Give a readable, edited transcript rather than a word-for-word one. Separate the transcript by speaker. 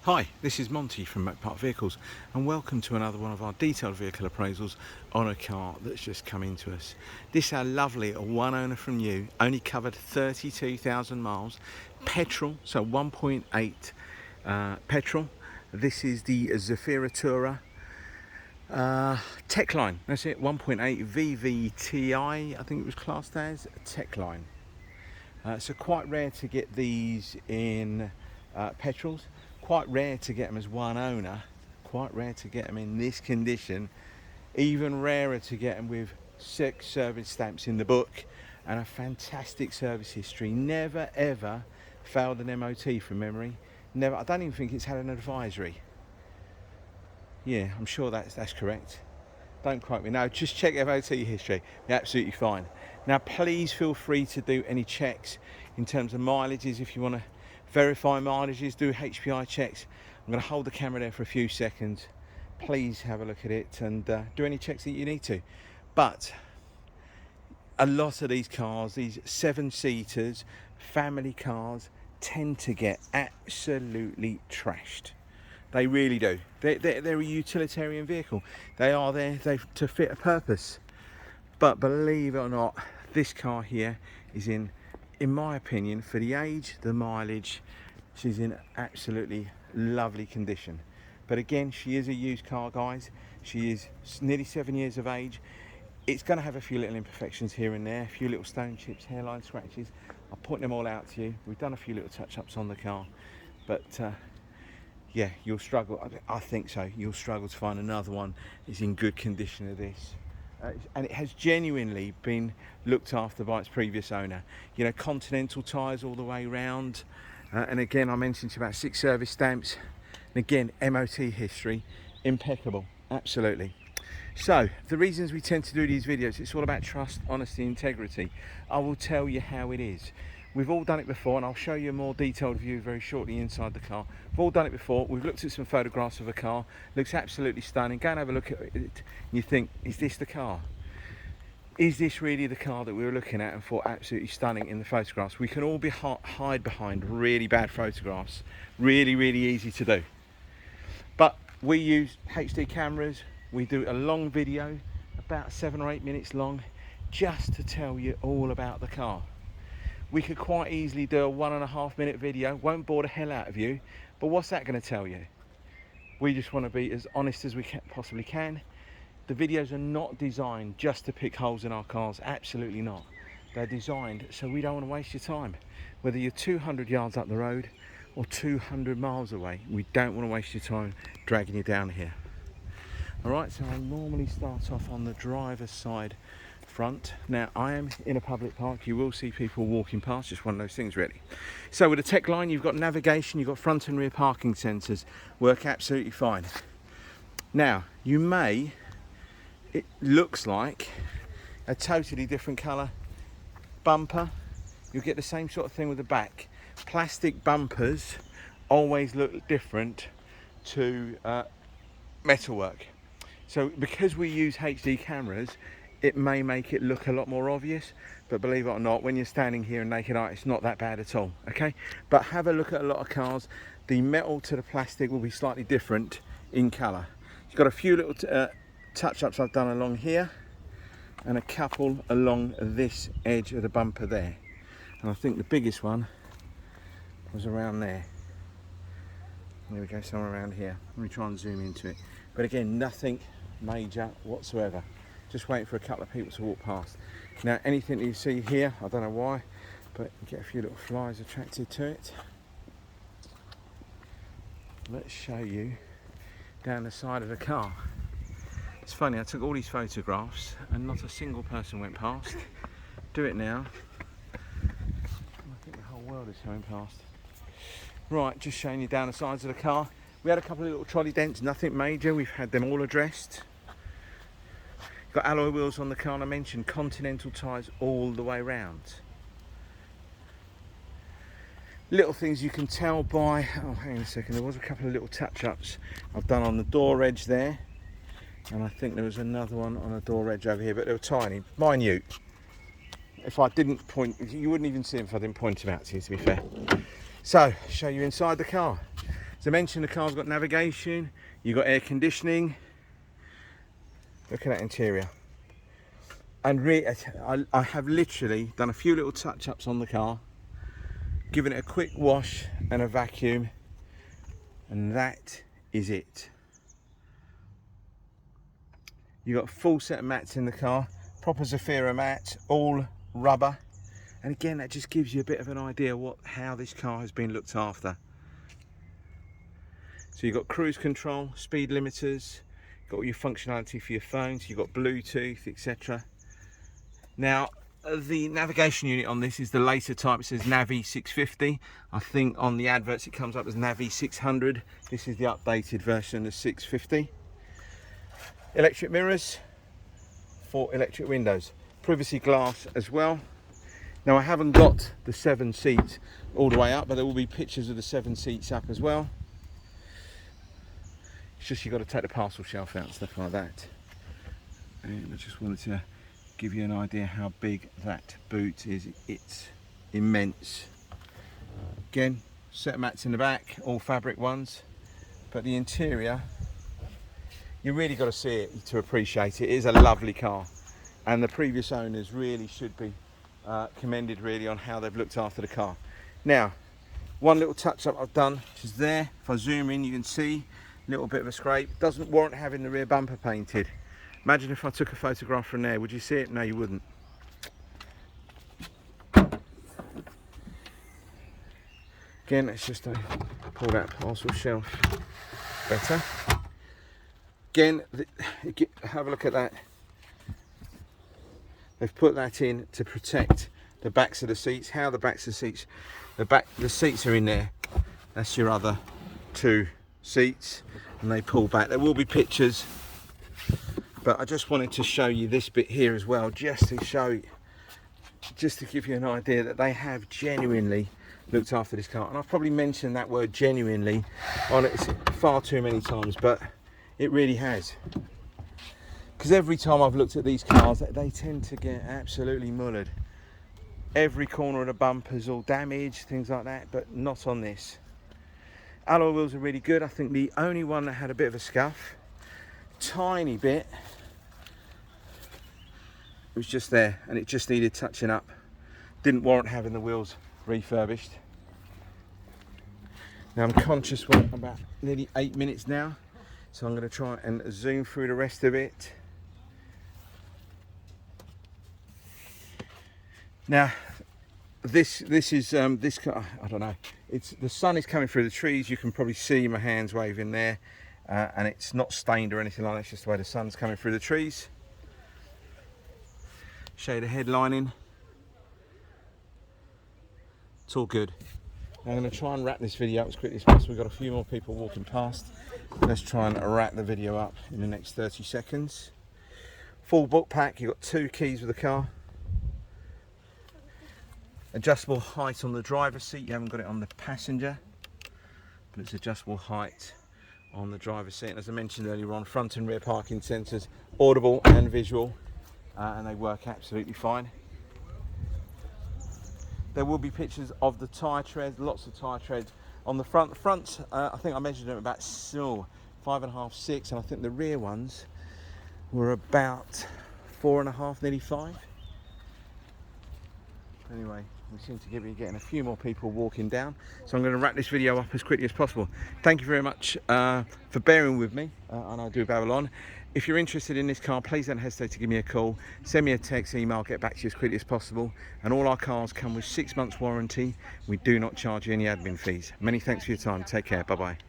Speaker 1: Hi, this is Monty from Park Vehicles and welcome to another one of our detailed vehicle appraisals on a car that's just come into us. This is our lovely one owner from new, only covered 32,000 miles, petrol, so 1.8 petrol. This is the Zafira Tourer. Tech line, that's it, 1.8 VVT, I think it was classed as tech line. So quite rare to get these in petrols. Quite rare to get them as one owner, quite rare to get them in this condition, even rarer to get them with 6 service stamps in the book and a fantastic service history. Never ever failed an MOT from memory. Never. I don't even think it's had an advisory. Yeah, I'm sure that's correct. Don't quote me. No, just check MOT history. You're absolutely fine. Now please feel free to do any checks in terms of mileages. If you want to verify mileages, do HPI checks. I'm going to hold the camera there for a few seconds. Please have a look at it and do any checks that you need to. But a lot of these cars, these 7-seaters, family cars, tend to get absolutely trashed. They really do. They're a utilitarian vehicle. They are there to fit a purpose. But believe it or not, this car here is in my opinion, for the age, the mileage, she's in absolutely lovely condition. But again, she is a used car, guys. She is nearly 7 years of age. It's going to have a few little imperfections here and there, a few little stone chips, hairline scratches. I'll point them all out to you. We've done a few little touch-ups on the car, but yeah, you'll struggle. I think so. You'll struggle to find another one that's in good condition of this. And it has genuinely been looked after by its previous owner. You know, Continental tyres all the way round. And again, I mentioned to you about 6 service stamps. And again, MOT history, impeccable, absolutely. So, the reasons we tend to do these videos, it's all about trust, honesty, integrity. I will tell you how it is. We've all done it before, and I'll show you a more detailed view very shortly inside the car. We've all done it before. We've looked at some photographs of a car. Looks absolutely stunning. Go and have a look at it, and you think, is this the car? Is this really the car that we were looking at and thought absolutely stunning in the photographs? We can all hide behind really bad photographs. Really, really easy to do. But we use HD cameras. We do a long video, about 7 or 8 minutes long, just to tell you all about the car. We could quite easily do a 1.5 minute video, won't bore the hell out of you, but what's that going to tell you? We just want to be as honest as we possibly can. The videos are not designed just to pick holes in our cars, absolutely not. They're designed so we don't want to waste your time. Whether you're 200 yards up the road or 200 miles away, we don't want to waste your time dragging you down here. Alright, so I normally start off on the driver's side front. Now I am in a public park, you will see people walking past, just one of those things really. So with the tech line, you've got navigation, you've got front and rear parking sensors, work absolutely fine. Now it looks like a totally different colour bumper. You'll get the same sort of thing with the back. Plastic bumpers always look different to metalwork. So because we use HD cameras, it may make it look a lot more obvious, but believe it or not, when you're standing here in naked eye, it's not that bad at all, okay? But have a look at a lot of cars. The metal to the plastic will be slightly different in colour. You've got a few little touch-ups I've done along here, and a couple along this edge of the bumper there. And I think the biggest one was around there. There we go, somewhere around here. Let me try and zoom into it. But again, nothing major whatsoever. Just waiting for a couple of people to walk past. Now anything that you see here, I don't know why, but you get a few little flies attracted to it. Let's show you down the side of the car. It's funny, I took all these photographs and not a single person went past. Do it now. I think the whole world is going past. Right, just showing you down the sides of the car. We had a couple of little trolley dents, nothing major. We've had them all addressed. Got alloy wheels on the car, and I mentioned Continental tyres all the way round. Little things you can tell by, oh hang on a second, there was a couple of little touch-ups I've done on the door edge there, and I think there was another one on the door edge over here, but they were tiny, minute. If I didn't point, you wouldn't even see them if I didn't point them out to you, to be fair. So, show you inside the car. As I mentioned, the car's got navigation, you've got air conditioning. Look at that interior. And I have literally done a few little touch-ups on the car, given it a quick wash and a vacuum, and that is it. You've got a full set of mats in the car, proper Zafira mats, all rubber. And again, that just gives you a bit of an idea how this car has been looked after. So you've got cruise control, speed limiters, you've got all your functionality for your phones, you've got Bluetooth, etc. Now, the navigation unit on this is the later type. It says Navi 650. I think on the adverts it comes up as Navi 600. This is the updated version of 650. Electric mirrors, 4 electric windows, privacy glass as well. Now I haven't got the 7 seats all the way up, but there will be pictures of the 7 seats up as well. It's just you've got to take the parcel shelf out and stuff like that. And I just wanted to give you an idea how big that boot is. It's immense. Again, set of mats in the back, all fabric ones, but the interior, you really got to see it to appreciate it. It is a lovely car, and the previous owners really should be commended really on how they've looked after the car. Now, one little touch up I've done, which is there. If I zoom in, you can see a little bit of a scrape. Doesn't warrant having the rear bumper painted. Imagine if I took a photograph from there, would you see it? No, you wouldn't. Again, let's just pull that parcel shelf better. Again, have a look at that. They've put that in to protect the backs of the seats. How the backs of the seats? The seats are in there. That's your other 2 seats, and they pull back. There will be pictures, but I just wanted to show you this bit here as well, just to give you an idea that they have genuinely looked after this car. And I've probably mentioned that word genuinely on it far too many times, but it really has. Because every time I've looked at these cars, they tend to get absolutely mullered. Every corner of the bumper's all damaged, things like that, but not on this. Alloy wheels are really good. I think the only one that had a bit of a scuff, tiny bit, was just there, and it just needed touching up. Didn't warrant having the wheels refurbished. Now I'm conscious we're about nearly 8 minutes now, so I'm going to try and zoom through the rest of it. Now this is this car, I don't know, the sun is coming through the trees. You can probably see my hands waving there, and it's not stained or anything like that. It's just the way the sun's coming through the trees. Show you the headlining. It's all good. Now I'm going to try and wrap this video up as quickly as possible. We've got a few more people walking past. Let's try and wrap the video up in the next 30 seconds. Full book pack. You've got 2 keys with the car. Adjustable height on the driver's seat. You haven't got it on the passenger, but it's adjustable height on the driver's seat. And as I mentioned earlier on, front and rear parking sensors, audible and visual, and they work absolutely fine. There will be pictures of the tyre treads, lots of tyre treads on the front. The front, I think I measured them about 5.5, 6, and I think the rear ones were about 4.5, nearly 5. Anyway, we seem to be getting a few more people walking down, so I'm going to wrap this video up as quickly as possible. Thank you very much for bearing with me, and I do babble on. If you're interested in this car, please don't hesitate to give me a call, send me a text, email, I'll get back to you as quickly as possible. And all our cars come with 6 months warranty. We do not charge you any admin fees. Many thanks for your time. Take care. Bye bye.